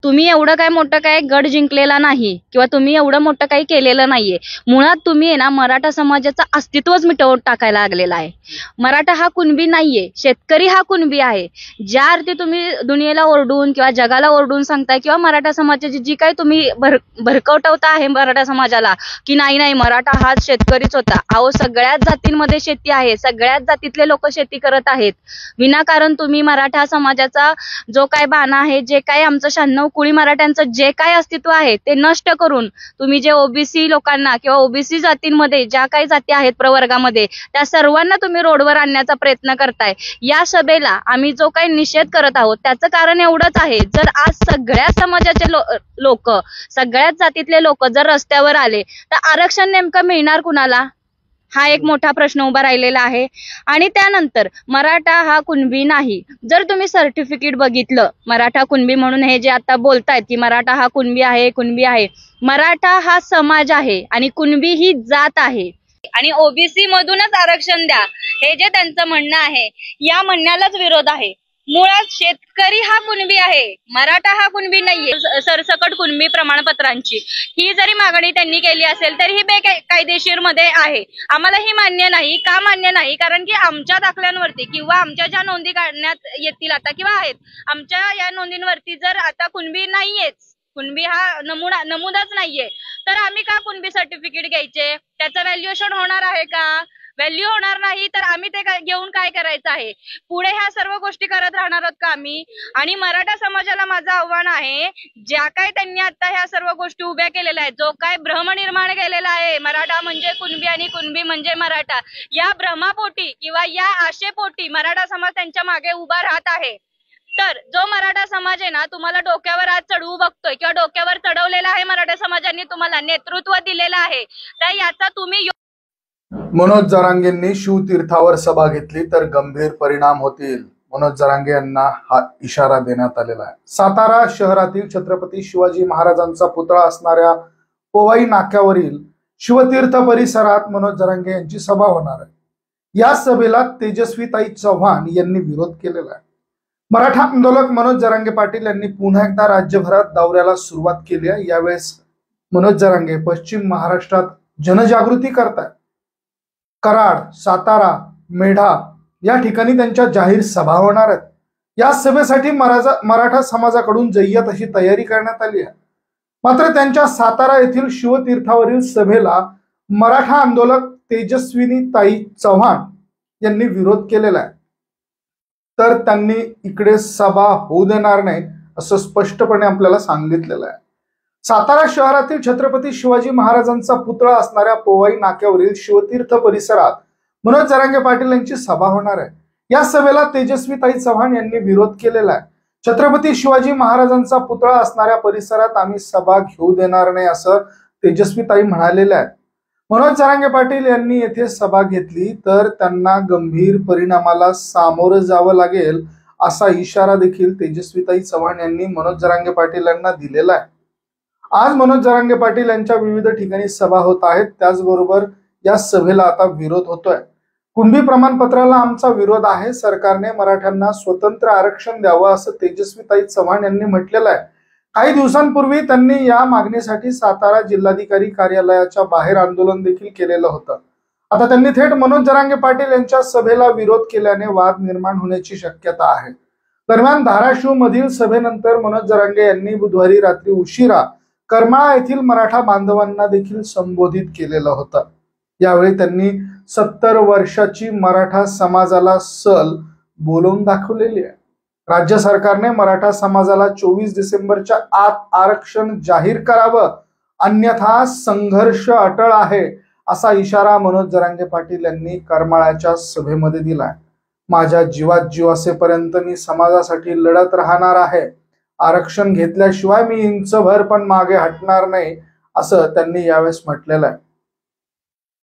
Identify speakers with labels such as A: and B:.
A: तुम्ही एवढं काय मोठं काय गड जिंकलेला नाही किंवा तुम्ही एवढं मोठं काही केलेलं नाहीये। मुळात तुम्ही आहे ना मराठा समाजाचं अस्तित्वच मिटवून टाकायला लागलेलं आहे। मराठा हा कुणबी नाहीये, शेतकरी हा कुणबी आहे। ज्या अर्थी तुम्ही दुनियेला ओरडून किंवा जगाला ओरडून सांगताय किंवा मराठा समाजाची जी काही तुम्ही भरकवता आहे मराठा समाजाला की नाही नाही मराठा हा शेतकरीच होता। अहो सगळ्याच जातींमध्ये शेती आहे, सगळ्याच जातीतले लोक शेती करत आहेत। विनाकारण तुम्ही मराठा समाजाचा जो काय बाणा आहे, जे काय आमचं 96 कुळी मराठ्यांचं जे काय अस्तित्व आहे ते नष्ट करून तुम्ही जे ओबीसी लोकांना किंवा ओबीसी जातींमध्ये ज्या काही जाती आहेत प्रवर्गामध्ये त्या सर्वांना तुम्ही रोडवर आणण्याचा प्रयत्न करताय। या सभेला आम्ही जो काही निषेध करत आहोत त्याचं कारण एवढंच आहे, जर आज सगळ्या समाजाचे लोक सगळ्याच जातीतले लोक जर रस्त्यावर आले तर आरक्षण नेमकं मिळणार कुणाला, हा एक मोठा प्रश्न उभा राहिलेला आहे। आणि त्यानंतर मराठा हा कुणबी नाही। जर तुम्ही सर्टिफिकेट बघितलं मराठा कुणबी म्हणून हे जे आता बोलतायत की मराठा हा कुणबी आहे कुणबी आहे, मराठा हा समाज आहे आणि कुणबी ही जात आहे आणि ओबीसी मधूनच आरक्षण द्या हे जे त्यांचं म्हणणं आहे या म्हणण्यालाच विरोध आहे। मुळात शेतकरी हा कुणबी आहे, मराठा हा कुणबी नाहीये। सरसकट कुणबी प्रमाणपत्रांची ही जरी मागणी त्यांनी केली असेल तरी ही बेकायदेशीर मध्ये आहे। आम्हाला ही मान्य नाही। का मान्य नाही? कारण की आमच्या दाखल्यांवरती किंवा आमच्या ज्या नोंदी काढण्यात येतील आता किंवा आहेत आमच्या या नोंदींवरती जर आता कुणबी नाहीयेच, कुणबी हा नमूदच नाहीये, तर आम्ही का कुणबी सर्टिफिकेट घ्यायचे? त्याचं व्हॅल्युएशन होणार आहे का? व्हॅल्यू होणार नाही तर आम्ही ते घेऊन काय करायचं आहे? पुढे ह्या सर्व गोष्टी करत राहणार आहोत का आम्ही? आणि मराठा समाजाला माझं आव्हान आहे, ज्या काय त्यांनी आता ह्या सर्व गोष्टी उभ्या केलेल्या आहेत, जो काय भ्रम निर्माण केलेला आहे मराठा म्हणजे कुणबी आणि कुणबी म्हणजे मराठा, या भ्रमापोटी किंवा या आशेपोटी मराठा समाज त्यांच्या मागे उभा राहत आहे। तर जो मराठा समाज आहे ना तुम्हाला डोक्यावर आज चढवू बघतोय किंवा डोक्यावर चढवलेला आहे, मराठा समाजाने तुम्हाला नेतृत्व दिलेलं आहे, तर याचा तुम्ही
B: मनोज जरांगेंनी शिवतीर्थावर सभा घेतली तर गंभीर परिणाम होतील। मनोज जरांगे यांना हा इशारा देण्यात आलेला आहे। सातारा शहरातील छत्रपती शिवाजी महाराजांचा पुतळा असणाऱ्या पोवाई नाक्यावरील शिवतीर्थ परिसरात मनोज जरांगे यांची सभा होणार आहे। या सभेला तेजस्वीताई चव्हाण यांनी विरोध केलेला आहे। मराठा आंदोलक मनोज जरांगे पाटील यांनी पुन्हा एकदा राज्यभरात दौऱ्याला सुरुवात केली आहे। यावेळेस मनोज जरांगे पश्चिम महाराष्ट्रात जनजागृती करतात। कराड, सातारा, मेढा या ठिकाणी त्यांच्या जाहीर सभा होणार आहेत। या सभेसाठी मराठा समाजाकडून जय्यत अशी तयारी करण्यात आली आहे। मात्र त्यांच्या सातारा येथील शिवतीर्थावरील सभेला मराठा आंदोलक तेजस्विनीताई चव्हाण यांनी विरोध केलेला आहे। तर त्यांनी इकडे सभा होऊ देणार नाही असं स्पष्टपणे आपल्याला सांगितलेलं आहे। सातारा शहरातील छत्रपती शिवाजी महाराजांचा पुतळा असणाऱ्या पोवाई नाक्यावरील शिवतीर्थ परिसरात मनोज जरांगे पाटील यांची सभा होणार आहे। या सभेला तेजस्वीताई चव्हाण यांनी विरोध केलेला आहे। छत्रपती शिवाजी महाराजांचा पुतळा असणाऱ्या परिसरात आम्ही सभा घेऊ देणार नाही असं तेजस्वीताई म्हणालेल्या आहेत। मनोज जरांगे पाटील यांनी येथे सभा घेतली तर त्यांना गंभीर परिणामाला सामोरं जावं लागेल असा इशारा देखील तेजस्वीताई चव्हाण यांनी मनोज जरांगे पाटील यांना दिलेला आहे। आज मनोज जरांगे पाटील यांच्या विविध ठिकाणी सभा होत आहेत, त्याचबरोबर या सभेला आता विरोध होतोय। कुणबी प्रमाणपत्राला आमचा विरोध आहे, सरकारने मराठ्यांना स्वतंत्र आरक्षण द्यावं असं तेजस्वीताई चव्हाण यांनी म्हटलेलं आहे। काही दिवसांपूर्वी त्यांनी या मागणीसाठी सातारा जिल्हाधिकारी कार्यालयाच्या बाहेर आंदोलन देखील केलेलं होतं। आता त्यांनी थेट मनोज जरांगे पाटील यांच्या सभेला विरोध केल्याने वाद निर्माण होण्याची शक्यता आहे। दरम्यान धाराशिव मधील सभेनंतर मनोज जरांगे यांनी बुधवारी रात्री उशिरा करमाळा येथील मराठा बांधवांना देखील संबोधित केलेलं होतं। यावेळी त्यांनी 70 वर्षाची मराठा समाजाला सल बोलवून दाखवलेली आहे। राज्य सरकारने मराठा समाजाला 24 डिसेंबरच्या आत आरक्षण जाहीर करावं, अन्यथा संघर्ष अटळ आहे असा इशारा मनोज जरांगे पाटील यांनी करमाळ्याच्या सभेमध्ये दिलाय। माझ्या जीवात जीव असेपर्यंत मी समाजासाठी लढत राहणार आहे। आरक्षण घेतल्याशिवाय मी इंचभर पण मागे हटणार नाही असं त्यांनी यावेळेस म्हटलेलं आहे।